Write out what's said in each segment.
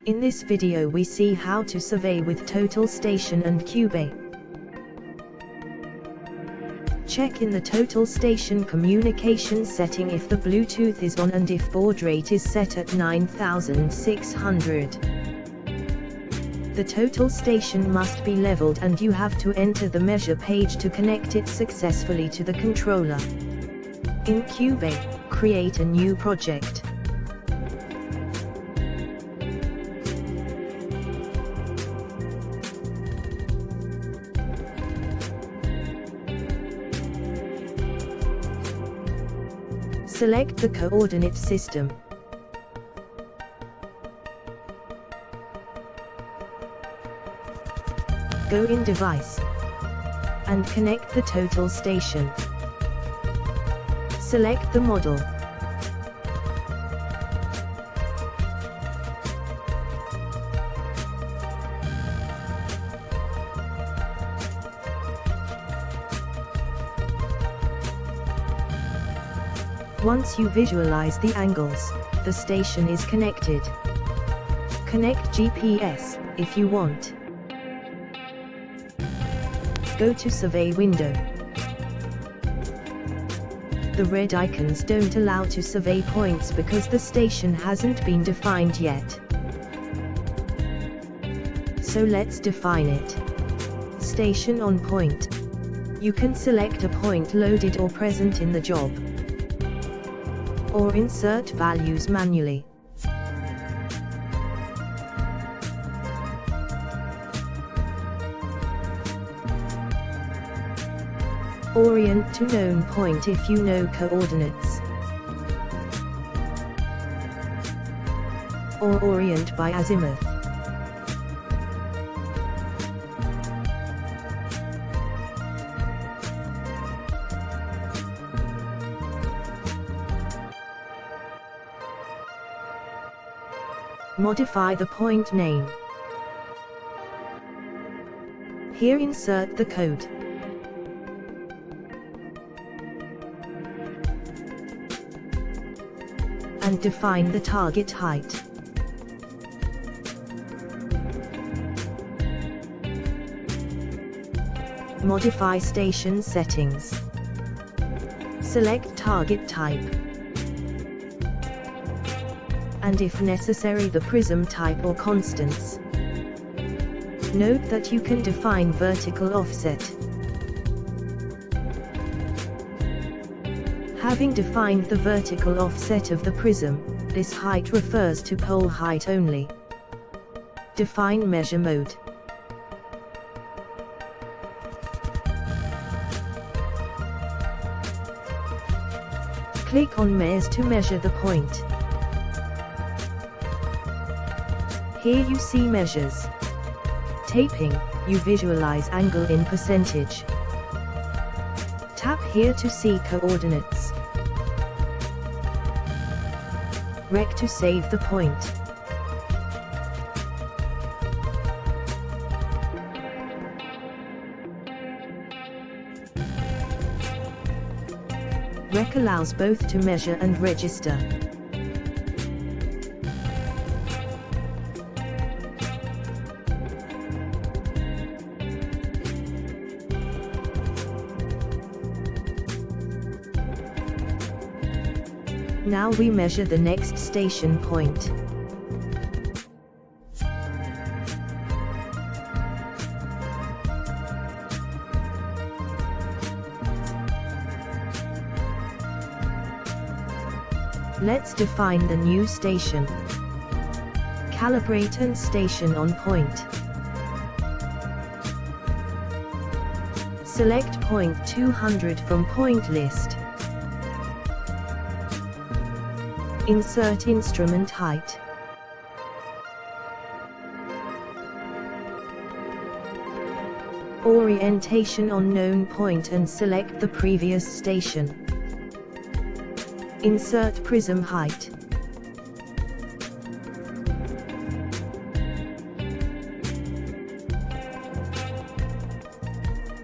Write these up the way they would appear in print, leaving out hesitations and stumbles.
In this video we see how to survey with total station and Cubase. Check in the total station communication setting if the Bluetooth is on and if baud rate is set at 9600. The total station must be leveled and you have to enter the measure page to connect it successfully to the controller. In Cubase, create a new project. Select the coordinate system. Go in Device and connect the total station. Select the model. Once you visualize the angles, the station is connected. Connect GPS, if you want. Go to Survey window. The red icons don't allow to survey points because the station hasn't been defined yet. So let's define it. Station on point. You can select a point loaded or present in the job, or insert values manually. Orient to known point if you know coordinates, or orient by azimuth. Modify the point name. Here insert the code. And define the target height. Modify station settings. Select target type, and if necessary the prism type or constants. Note that you can define vertical offset. Having defined the vertical offset of the prism, this height refers to pole height only. Define measure mode. Click on Measure to measure the point. Here you see measures. Taping, you visualize angle in percentage. Tap here to see coordinates. Rec to save the point. Rec allows both to measure and register. Now we measure the next station point. Let's define the new station. Calibrate and station on point. Select point 200 from point list. Insert instrument height. Orientation on known point and select the previous station. Insert prism height.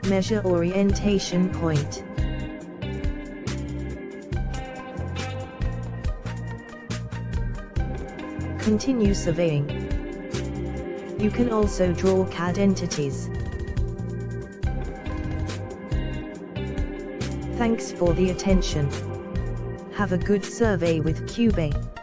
Measure orientation point. Continue surveying. You can also draw CAD entities. Thanks for the attention. Have a good survey with Cubase.